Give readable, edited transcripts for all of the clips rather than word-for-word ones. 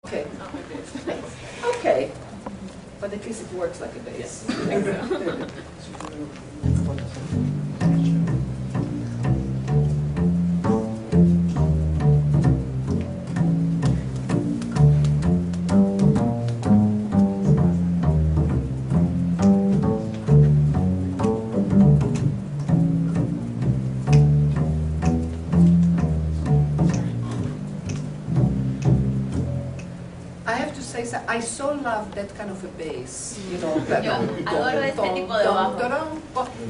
Okay. Okay. But at least it works like a bass. I so love that kind of a bass, you know, that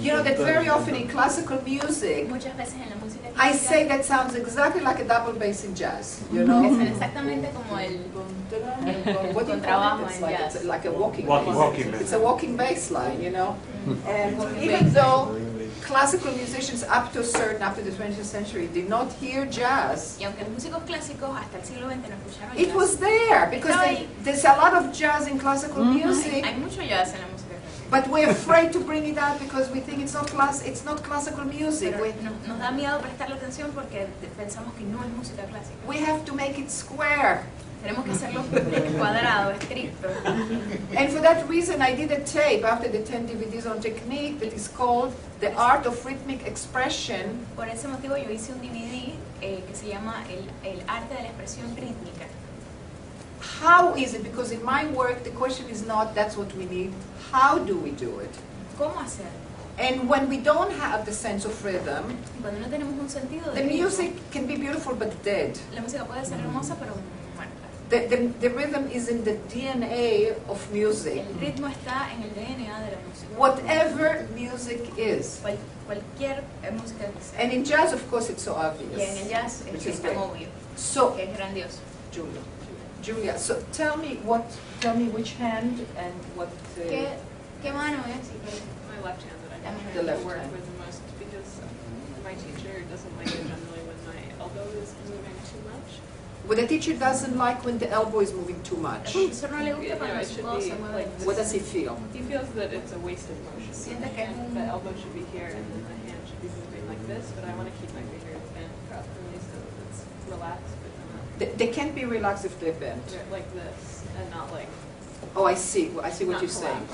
you know, that very often in classical music, I say that sounds exactly like a double bass in jazz, you know. What do you call it? It's like a walking bass. It's a walking bass line, you know. And even though classical musicians up to the 20th century did not hear jazz, it was there because there's a lot of jazz in classical music. But we're afraid to bring it out because we think it's not classical music. We have to make it square. Tenemos que hacerlo cuadrado, estricto. And for that reason, I did a tape after the 10 DVDs on technique that is called The Art of Rhythmic Expression. Por ese motivo yo hice un DVD que se llama el arte de la expresión rítmica. How is it? Because in my work, the question is not that's what we need. How do we do it? ¿Cómo hacer? And when we don't have the sense of rhythm, cuando no tenemos un sentido de the music can be beautiful but dead. La música puede ser hermosa pero The rhythm is in the DNA of music. El ritmo está en el DNA de la música. Whatever music is. Cualquier música que sea. And in jazz, of course, it's so obvious. Y en el jazz es tan obvio. So, que es grandioso. Julia, so tell me which hand and what. ¿Qué mano es? My left hand that I the left work hand. with the most because my teacher doesn't like it generally when my elbow is moving too much. Well, the teacher doesn't like when the elbow is moving too much. It should be like what does he feel? He feels that it's a waste of motion. The elbow should be here and then the hand should be moving like this, but I want to keep my fingers bent properly so that it's relaxed. But they can't be relaxed if they're bent. Like this and not like. Oh, I see. I see what you're saying.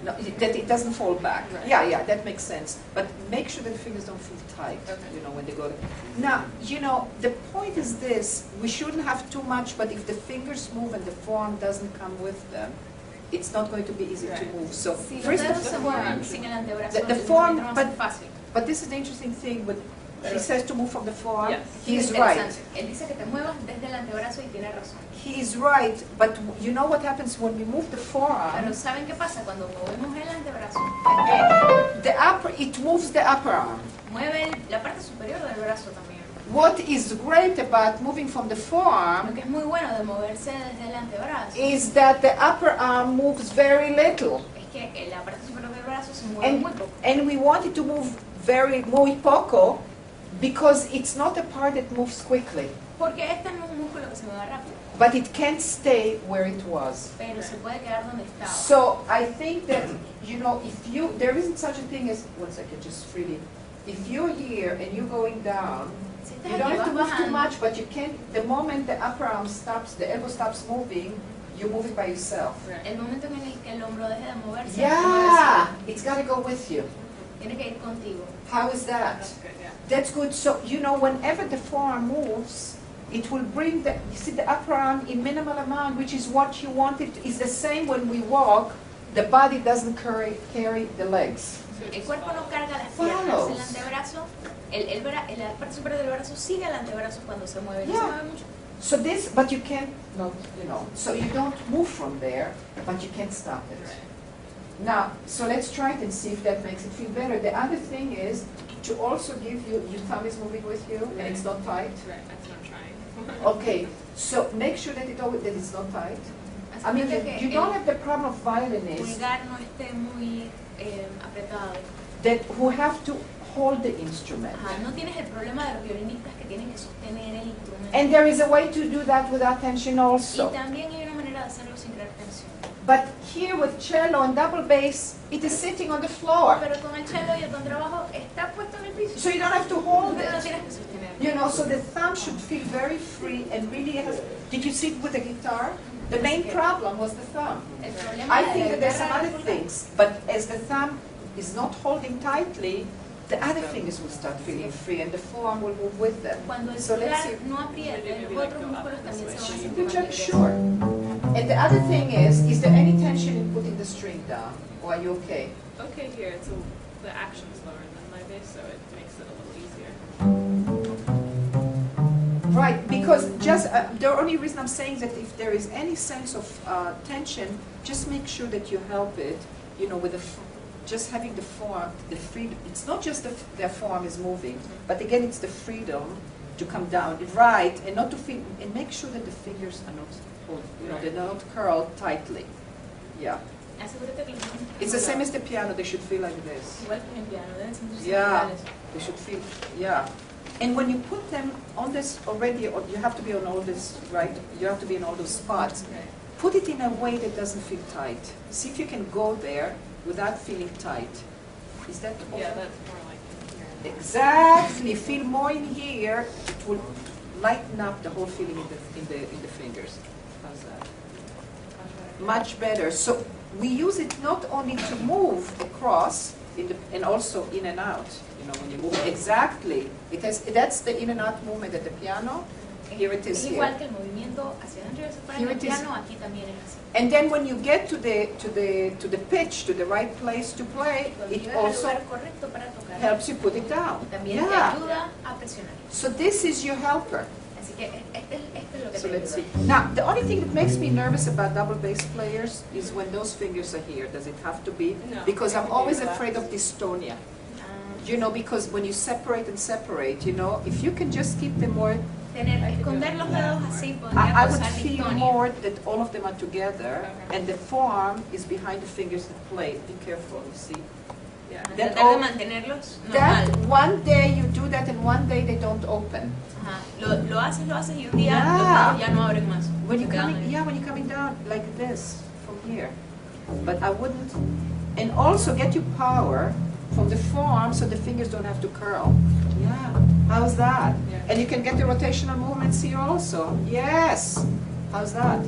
No, that it doesn't fall back. Right. Yeah, that makes sense. But make sure that the fingers don't feel tight, you know, when they go. Now, you know, the point is this: we shouldn't have too much. But if the fingers move and the forearm doesn't come with them, it's not going to be easy to move. So, first the forearm. But this is the interesting thing with. He says to move from the forearm. Yes. He is right. Él dice que te muevas desde el antebrazo y tiene razón. He is right, but you know what happens when we move the forearm? Pero ¿saben qué pasa cuando movemos el antebrazo? It moves the upper arm. Mueve la parte superior del brazo también. What is great about moving from the forearm Lo que es muy bueno de moverse desde el antebrazo is that the upper arm moves very little. Es que la parte superior del brazo se mueve muy poco. And we want it to move muy poco because it's not a part that moves quickly. Porque este no es un músculo que se mueve rápido. But it can't stay where it was. Pero se puede quedar donde estaba. So I think that, you know, there isn't such a thing as, one second, just freely. If you're here and you're going down, you don't have to move too much, but you can't, the moment the upper arm stops, the elbow stops moving, you move it by yourself. El momento en el que el hombro deje de moverse, yeah, it's got to go with you. Tiene que ir contigo. How is that? That's good, yeah. That's good. So, you know, whenever the forearm moves, it will bring the, you see, the upper arm in minimal amount, which is what you want it. It's the same when we walk, the body doesn't carry the legs. El cuerpo no carga las piernas, el antebrazo, la parte superior del brazo sigue al antebrazo cuando se mueve. No se mueve mucho. So this, but you can't, you know, so you don't move from there, but you can't stop it. Now, so let's try it and see if that makes it feel better. The other thing is to also give your thumb is moving with you and it's not tight. Right, that's what I'm trying. Okay, so make sure that it's not tight. I mean, you don't have the problem of violinists that who have to hold the instrument. No tienes el problema de los violinistas que tienen que sostener el instrumento. And there is a way to do that without tension also. Y también hay una manera de hacerlo sin crear tensión. But here with cello and double bass, it is sitting on the floor. Pero con el cello y el contrabajo está puesto en el piso. So you don't have to hold No it. tienes que sostener. You know, so the thumb should feel very free and really has... Did you see it with the guitar? The main problem was the thumb. El problema I de think la that there's some guitarra other es el pulgar. things, but as the thumb is not holding tightly, the other fingers will start feeling free and the forearm will move with them. Cuando el So let's pulgar see. no aprieta, los otros músculos también se van a sentir Good más job, libres. sure. And the other thing is there any tension in putting the string down? Or are you okay? Okay, here it's the action's lower than my bass, so it makes it a little easier. Right, because just the only reason I'm saying that if there is any sense of tension, just make sure that you help it, you know, with the just having the forearm, the freedom. It's not just their forearm is moving, but again, it's the freedom to come down, right, and not to feel, and make sure that the fingers are not, you know, they're not curled tightly. Yeah. Asegúrate que los músculos It's the están same as the piano, they should feel like this. igual que en el piano, deben sentirse Yeah, naturales. they should feel, yeah. And when you put them on this already, or you have to be on all this, right? You have to be in all those spots. Right. Put it in a way that doesn't feel tight. See if you can go there without feeling tight. Is that okay? Yeah, that's more like here. Exactly. Feel more in here. It will lighten up the whole feeling in the fingers. How's that? Much better. So we use it not only to move across and also in and out. You know, when you move exactly, it has. That's the in and out movement at the piano. Here it is Es here. igual que el movimiento hacia adentro y hacia afuera en Here el it is. piano, aquí también es así. And then when you get to the pitch, to the right place to play, Cuando it llegas al also lugar correcto para tocar, helps you put it down. también te Yeah. ayuda a presionar. So this is your helper. Así que esto es lo que So te let's ayuda. see. Now, the only thing that makes me nervous about double bass players is when those fingers are here. Does it have to be? No, Because it I'm can be always relaxed. afraid of dystonia. Ah, You know, because when you separate and separate, you know, if you can just keep them more, esconder los dedos así podría I would causar feel distonia. more that all of them are together Okay. and the forearm is behind the fingers that play. Be careful, you see. Yeah. That Tratar de all- mantenerlos That normal. one day you do that and one day they don't open. Ajá. Lo haces y un día Yeah. los dedos ya no abren más. When Se you're quedan coming, ahí. yeah, when you're coming down like this from here. But I wouldn't. And also get your power from the forearm so the fingers don't have to curl. Yeah. How's that? Yeah. And you can get the rotational movements here also. Yes. How's that?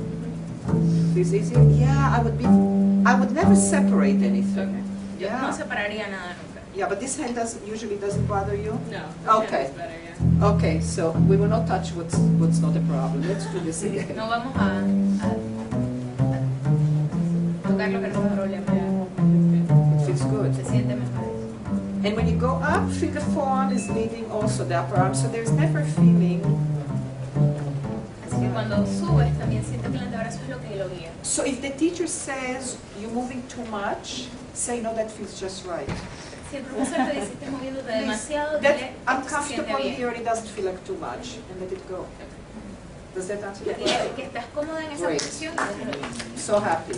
This easier? Yeah, I would never separate anything. Okay. Yo no Yeah. separaría nada nunca. Yeah, but this hand usually doesn't bother you? No. the Okay. hand's better, yeah. Okay, so we will not touch what's not a problem. Let's do this again. No vamos a tocar lo que no es problema. It feels good. Se siente mejor. And when you go up, feel the forearm is leading also the upper arm, so there's never feeling. Así que cuando subes también sientes que el antebrazo es lo que lo guía. So if the teacher says you're moving too much, say no, that feels just right. Si el profesor te dice estás moviéndote demasiado, That dile I'm esto se siente comfortable bien. here, it doesn't feel like too much, and let it go. Does that answer your Dile question? que estás cómoda en esa Great. posición y déjalo ir. So happy.